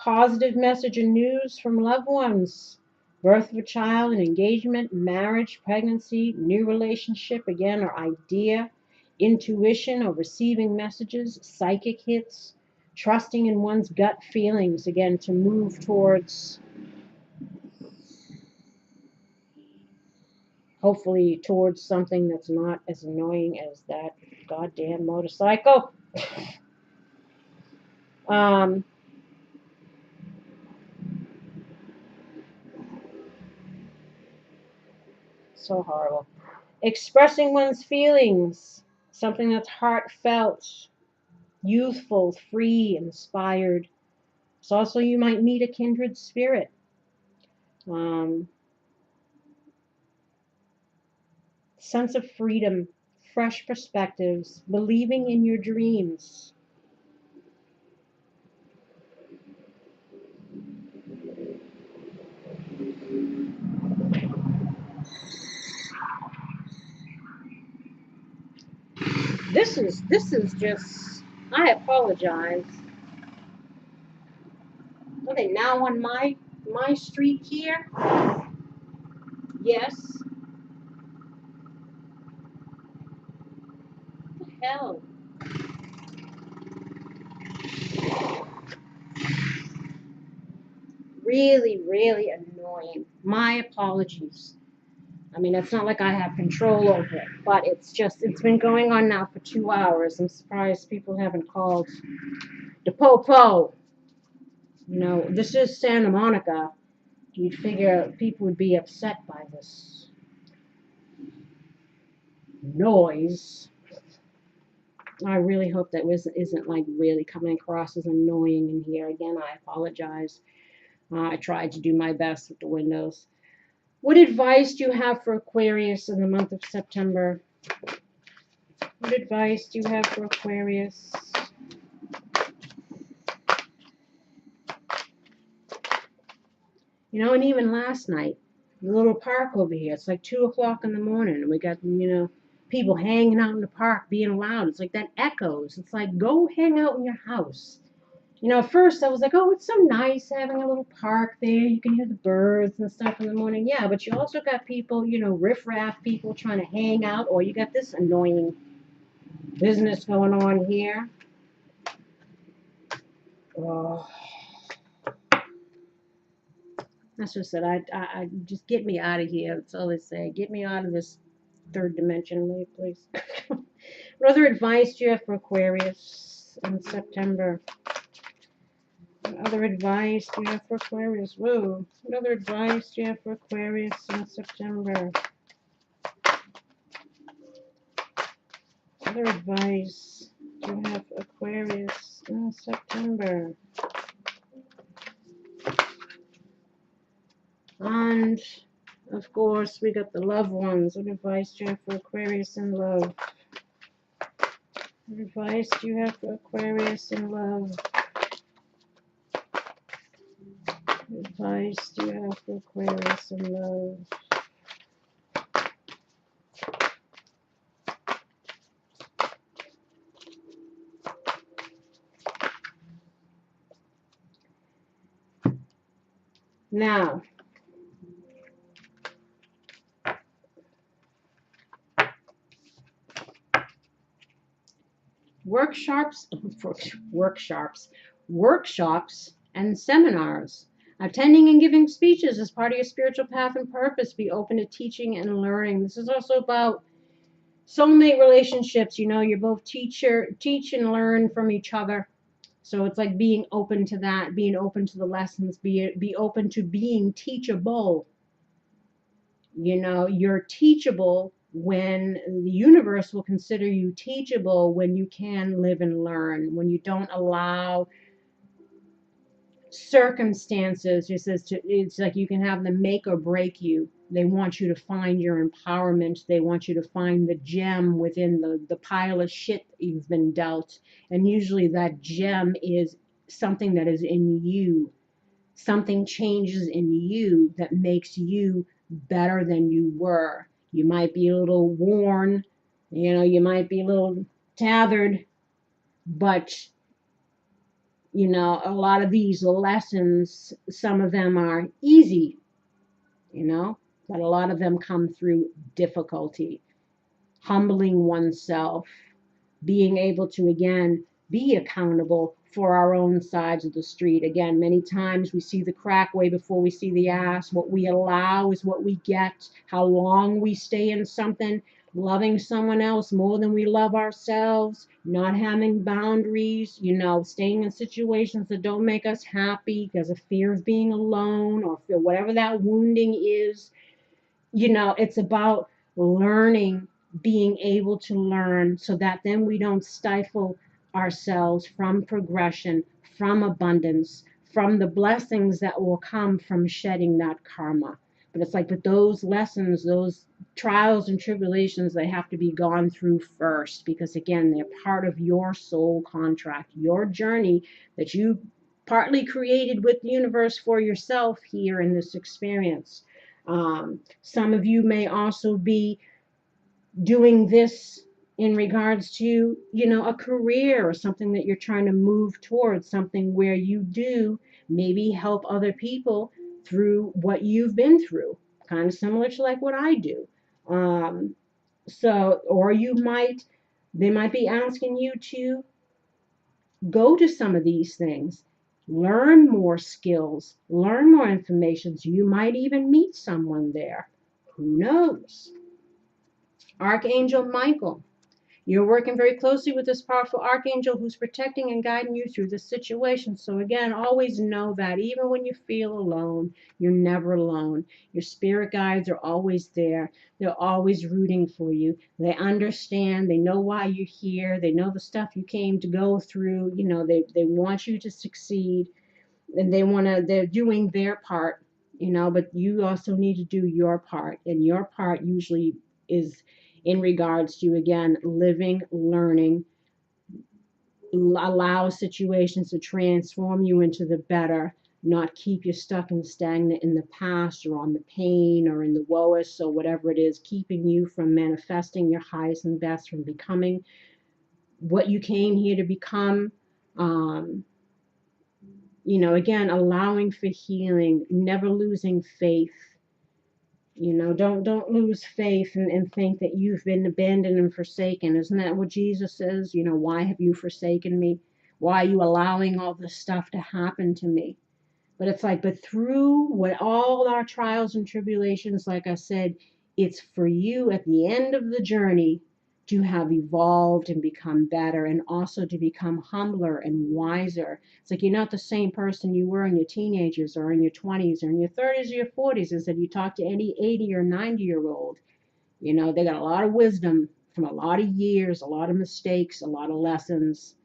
Positive message and news from loved ones, birth of a child, an engagement, marriage, pregnancy, new relationship, again, or idea, intuition or receiving messages, psychic hits, trusting in one's gut feelings, again, to move towards, hopefully, towards something that's not as annoying as that goddamn motorcycle. Um, so horrible. Expressing one's feelings, something that's heartfelt, youthful, free, inspired. It's also you might meet a kindred spirit. Um, Sense of freedom, fresh perspectives, believing in your dreams. This is just, I apologize. Okay, now on my street here, yes. What the hell? Really, really annoying. My apologies. I mean, it's not like I have control over it, but it's been going on now for 2 hours. I'm surprised people haven't called the po-po. This is Santa Monica. You'd figure people would be upset by this noise. I really hope that isn't like really coming across as annoying in here. Again, I apologize. I tried to do my best with the windows. What advice do you have for Aquarius in the month of September? What advice do you have for Aquarius? And even last night, the little park over here, it's like 2 o'clock in the morning, and we got, people hanging out in the park being loud. It's like that echoes. It's like, go hang out in your house. At first I was like, oh, it's so nice having a little park there. You can hear the birds and stuff in the morning. Yeah, but you also got people, riffraff people trying to hang out, or you got this annoying business going on here. Oh. That's just it. I just get me out of here. That's all they say. Get me out of this third dimension, please. What other advice do you have for Aquarius in September? What other advice do you have for Aquarius? Whoa. What other advice do you have for Aquarius in September? What other advice do you have for Aquarius in September? And, of course, we got the loved ones. What advice do you have for Aquarius in love? What advice do you have for Aquarius in love? What advice do you have for Aquarius in love? Now, workshops and seminars. Attending and giving speeches as part of your spiritual path and purpose. Be open to teaching and learning. This is also about soulmate relationships. You're both teach and learn from each other. So it's like being open to that, being open to the lessons, be open to being teachable. You're teachable when the universe will consider you teachable, when you can live and learn, when you don't allow circumstances, just as to, it's like you can have them make or break you. They want you to find your empowerment. They want you to find the gem within the pile of shit that you've been dealt. And usually that gem is something that is in you. Something changes in you that makes you better than you were. You might be a little worn, you might be a little tethered, but a lot of these lessons, some of them are easy, but a lot of them come through difficulty, humbling oneself, being able to, again, be accountable for our own sides of the street. Again, many times we see the crack way before we see the ass. What we allow is what we get. How long we stay in something, loving someone else more than we love ourselves, not having boundaries, staying in situations that don't make us happy because of fear of being alone or whatever that wounding is. It's about learning, being able to learn so that then we don't stifle ourselves from progression, from abundance, from the blessings that will come from shedding that karma. But it's like, but those lessons, those trials and tribulations, they have to be gone through first, because again, they're part of your soul contract, your journey that you partly created with the universe for yourself here in this experience. Some of you may also be doing this in regards to, a career or something that you're trying to move towards, something where you do maybe help other people through what you've been through, kind of similar to like what I do. Or they might be asking you to go to some of these things, learn more skills, learn more information. So you might even meet someone there. Who knows? Archangel Michael. You're working very closely with this powerful archangel who's protecting and guiding you through this situation. So again, always know that even when you feel alone, you're never alone. Your spirit guides are always there. They're always rooting for you. They understand. They know why you're here. They know the stuff you came to go through. They want you to succeed, and they're doing their part, but you also need to do your part. And your part usually is in regards to, again, living, learning, allow situations to transform you into the better, not keep you stuck and stagnant in the past or on the pain or in the woest or whatever it is, keeping you from manifesting your highest and best, from becoming what you came here to become. Again, allowing for healing, never losing faith. Don't lose faith and think that you've been abandoned and forsaken. Isn't that what Jesus says? Why have you forsaken me? Why are you allowing all this stuff to happen to me? But it's like, but through what all our trials and tribulations, like I said, it's for you at the end of the journey to have evolved and become better, and also to become humbler and wiser. It's like you're not the same person you were in your teenagers or in your 20s or in your 30s or your 40s. Is that you talk to any 80 or 90-year-old, they got a lot of wisdom from a lot of years, a lot of mistakes, a lot of lessons.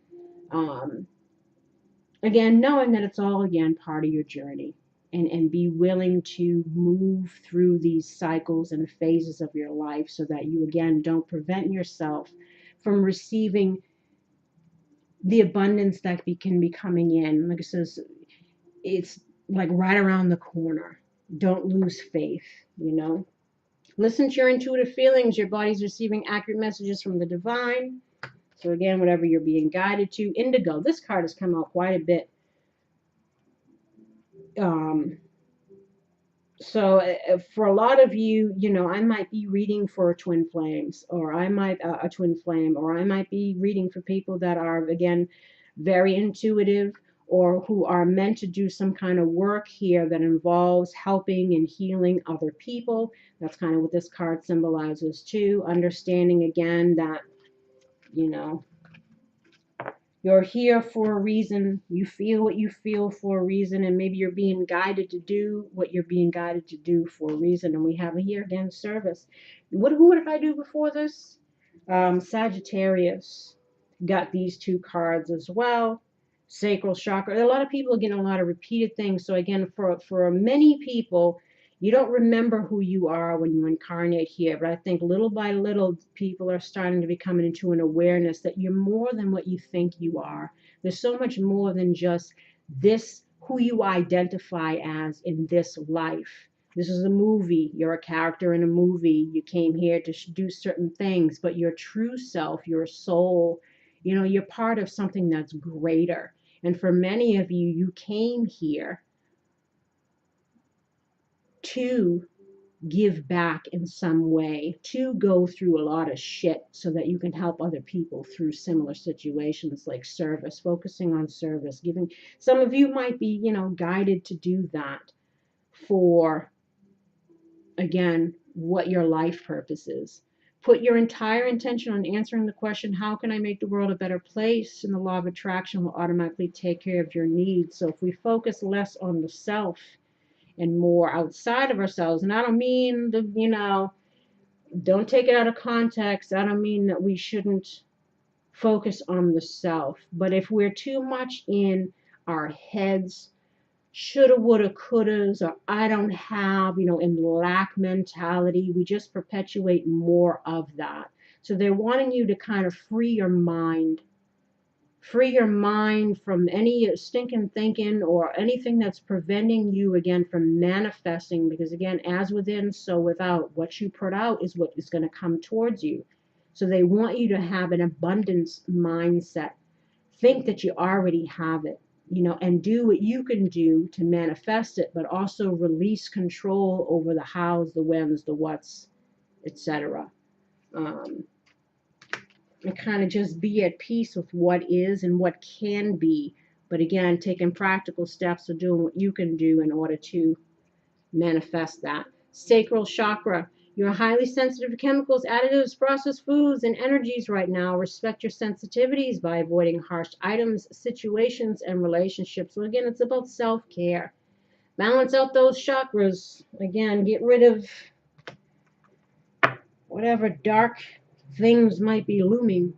Again, knowing that it's all, again, part of your journey, and be willing to move through these cycles and phases of your life so that you, again, don't prevent yourself from receiving the abundance that can be coming in. Like it says, it's like right around the corner. Don't lose faith, Listen to your intuitive feelings. Your body's receiving accurate messages from the divine. So again, whatever you're being guided to. Indigo. This card has come out quite a bit. So for a lot of you, I might be reading for twin flames, or I might a twin flame, or I might be reading for people that are, again, very intuitive, or who are meant to do some kind of work here that involves helping and healing other people. That's kind of what this card symbolizes too. Understanding, again, that, You're here for a reason. You feel what you feel for a reason, and maybe you're being guided to do what you're being guided to do for a reason. And we have here again service. Who did I do before this? Sagittarius got these two cards as well. Sacral chakra. A lot of people are getting a lot of repeated things. So again, for many people, you don't remember who you are when you incarnate here, but I think little by little, people are starting to become into an awareness that you're more than what you think you are. There's so much more than just this, who you identify as in this life. This is a movie. You're a character in a movie. You came here to do certain things, but your true self, your soul, you're part of something that's greater. And for many of you, you came here to give back in some way, to go through a lot of shit so that you can help other people through similar situations, like service, focusing on service, giving. Some of you might be, guided to do that for, again, what your life purpose is. Put your entire intention on answering the question, how can I make the world a better place? And the law of attraction will automatically take care of your needs. So if we focus less on the self and more outside of ourselves. And I don't mean don't take it out of context. I don't mean that we shouldn't focus on the self. But if we're too much in our heads, shoulda, woulda, couldas, or I don't have, in lack mentality, we just perpetuate more of that. So they're wanting you to kind of free your mind from any stinking thinking or anything that's preventing you, again, from manifesting, because again, as within, so without. What you put out is what is going to come towards you. So they want you to have an abundance mindset. Think that you already have it, and do what you can do to manifest it, but also release control over the hows, the whens, the whats, etc. And kind of just be at peace with what is and what can be. But again, taking practical steps of doing what you can do in order to manifest that. Sacral chakra. You're highly sensitive to chemicals, additives, processed foods, and energies right now. Respect your sensitivities by avoiding harsh items, situations, and relationships. So again, it's about self-care. Balance out those chakras. Again, get rid of whatever dark things might be looming.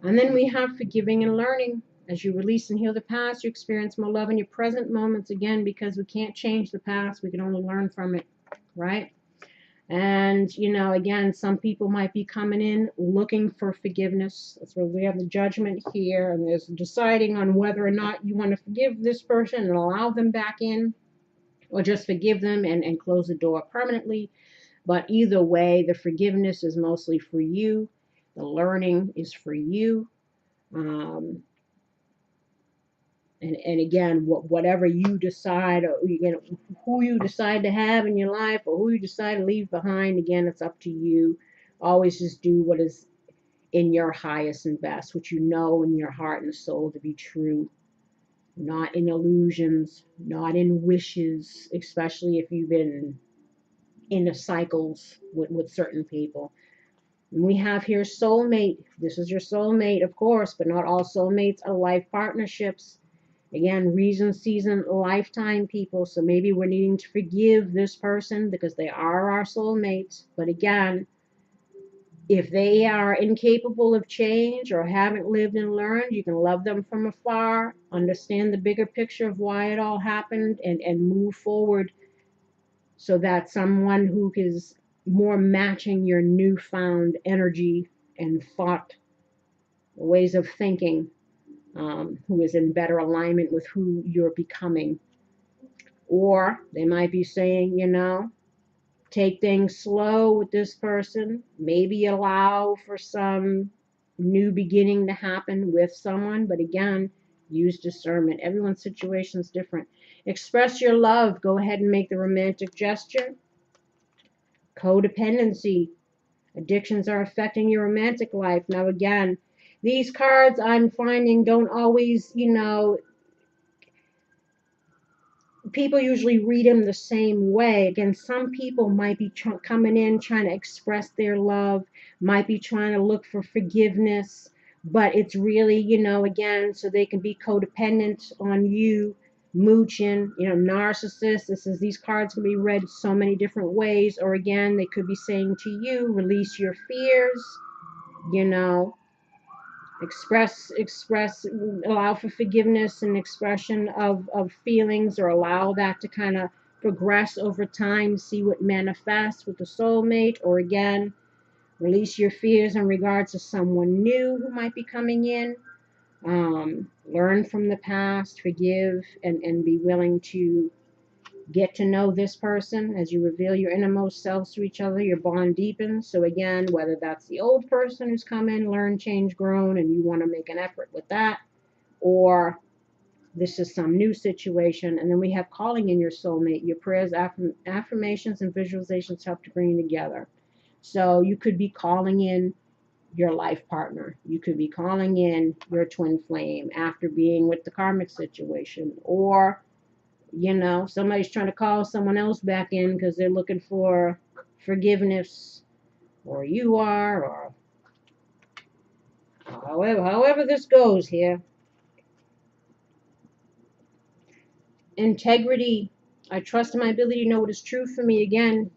And then we have forgiving and learning. As you release and heal the past, you experience more love in your present moments, again, because we can't change the past. We can only learn from it, right? And, again, some people might be coming in looking for forgiveness. That's where we have the judgment here, and there's deciding on whether or not you want to forgive this person and allow them back in, or just forgive them and close the door permanently. But either way, the forgiveness is mostly for you. The learning is for you. And again, whatever you decide, or, who you decide to have in your life, or who you decide to leave behind, again, it's up to you. Always just do what is in your highest and best, which you know in your heart and soul to be true. Not in illusions, not in wishes, especially if you've been in the cycles with certain people. And we have here soulmate. This is your soulmate, of course, but not all soulmates are life partnerships. Again, reason, season, lifetime people. So maybe we're needing to forgive this person because they are our soulmates. But again, if they are incapable of change or haven't lived and learned, you can love them from afar, understand the bigger picture of why it all happened, and move forward so that someone who is more matching your newfound energy and thought, ways of thinking, who is in better alignment with who you're becoming. Or they might be saying, take things slow with this person, maybe allow for some new beginning to happen with someone, but again, use discernment. Everyone's situation is different. Express your love. Go ahead and make the romantic gesture. Codependency. Addictions are affecting your romantic life. Now again, these cards I'm finding don't always, people usually read them the same way. Again, some people might be coming in trying to express their love, might be trying to look for forgiveness, But it's really, again, so they can be codependent on you, mooching, narcissist. These cards can be read so many different ways. Or again, they could be saying to you, release your fears, you know, express, allow for forgiveness and expression of feelings, or allow that to kind of progress over time, see what manifests with the soulmate. Or again, release your fears in regards to someone new who might be coming in. Learn from the past, forgive, and be willing to get to know this person. As you reveal your innermost selves to each other, your bond deepens. So again, whether that's the old person who's come in, learned, changed, grown, and you want to make an effort with that, or this is some new situation. And then we have calling in your soulmate. Your prayers, affirmations, and visualizations help to bring you together. So you could be calling in your life partner. You could be calling in your twin flame after being with the karmic situation. Or, somebody's trying to call someone else back in because they're looking for forgiveness, or you are, or however this goes here. Integrity. I trust in my ability to know what is true for me. Again,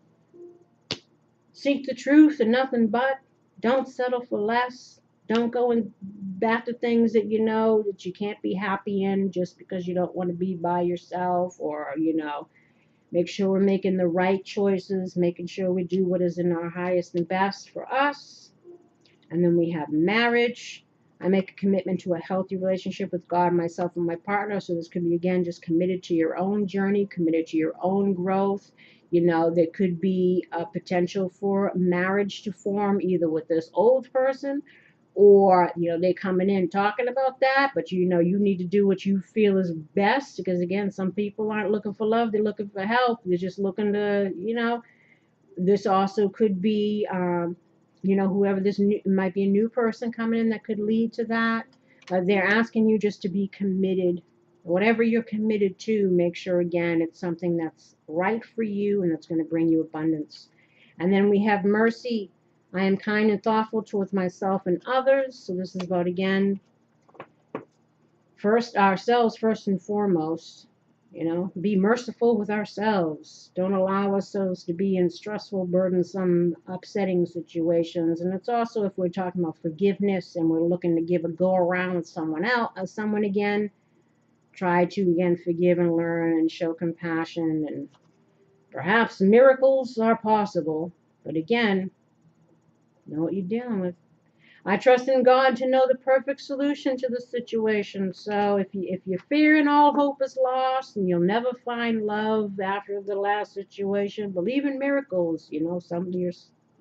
seek the truth and nothing but. Don't settle for less. Don't go back to things that you know that you can't be happy in just because you don't want to be by yourself. Or, make sure we're making the right choices, making sure we do what is in our highest and best for us. And then we have marriage. I make a commitment to a healthy relationship with God, myself, and my partner. So this could be, again, just committed to your own journey, committed to your own growth. There could be a potential for marriage to form either with this old person, or, they coming in talking about that, but you need to do what you feel is best. Because again, some people aren't looking for love, they're looking for help. They're just looking to, this also could be, whoever this might be a new person coming in that could lead to that. They're asking you just to be committed. Whatever you're committed to, make sure, again, it's something that's right for you and that's going to bring you abundance. And then we have mercy. I am kind and thoughtful towards myself and others. So this is about, again, ourselves first and foremost. Be merciful with ourselves. Don't allow ourselves to be in stressful, burdensome, upsetting situations. And it's also, if we're talking about forgiveness and we're looking to give a go around with someone again, try to, again, forgive and learn and show compassion. And perhaps miracles are possible. But again, know what you're dealing with. I trust in God to know the perfect solution to the situation. So if you fear and all hope is lost and you'll never find love after the last situation, believe in miracles. Your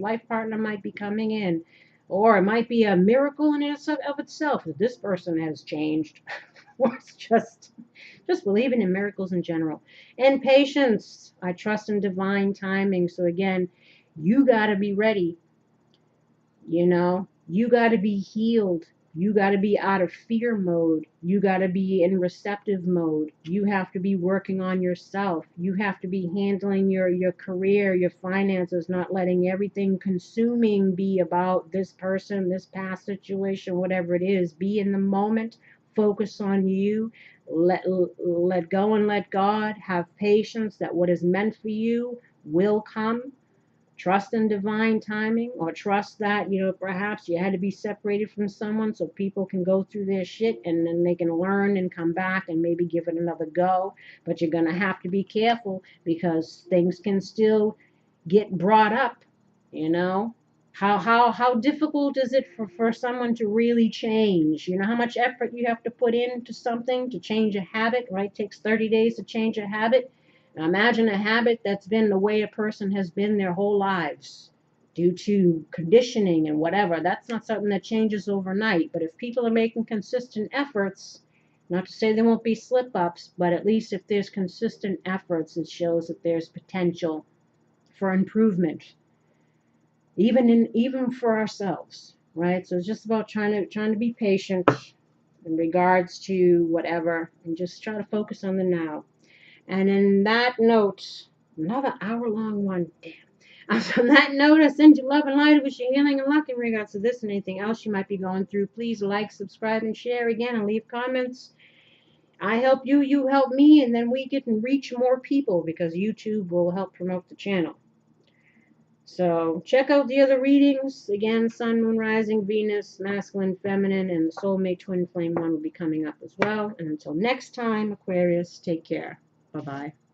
life partner might be coming in, or it might be a miracle in of itself that this person has changed. Or it's just believing in miracles in general. And patience. I trust in divine timing. So again, you got to be ready. You got to be healed. You got to be out of fear mode. You got to be in receptive mode. You have to be working on yourself. You have to be handling your career, your finances, not letting everything consuming be about this person, this past situation, whatever it is. Be in the moment. Focus on you. Let go and let God. Have patience that what is meant for you will come. Trust in divine timing, or trust that, perhaps you had to be separated from someone so people can go through their shit and then they can learn and come back and maybe give it another go. But you're going to have to be careful because things can still get brought up, How difficult is it for someone to really change? How much effort you have to put into something to change a habit, right? It takes 30 days to change a habit. Now imagine a habit that's been the way a person has been their whole lives due to conditioning and whatever. That's not something that changes overnight. But if people are making consistent efforts, not to say there won't be slip-ups, but at least if there's consistent efforts, it shows that there's potential for improvement, even for ourselves, right? So it's just about trying to be patient in regards to whatever, and just try to focus on the now. And in that note, another hour-long one. Damn. On that note, I send you love and light. I wish you healing and luck in regards to this and anything else you might be going through. Please like, subscribe, and share again, and leave comments. I help you, you help me, and then we get and reach more people because YouTube will help promote the channel. So check out the other readings. Again, Sun, Moon, Rising, Venus, Masculine, Feminine, and the Soulmate Twin Flame one will be coming up as well. And until next time, Aquarius, take care. Bye-bye.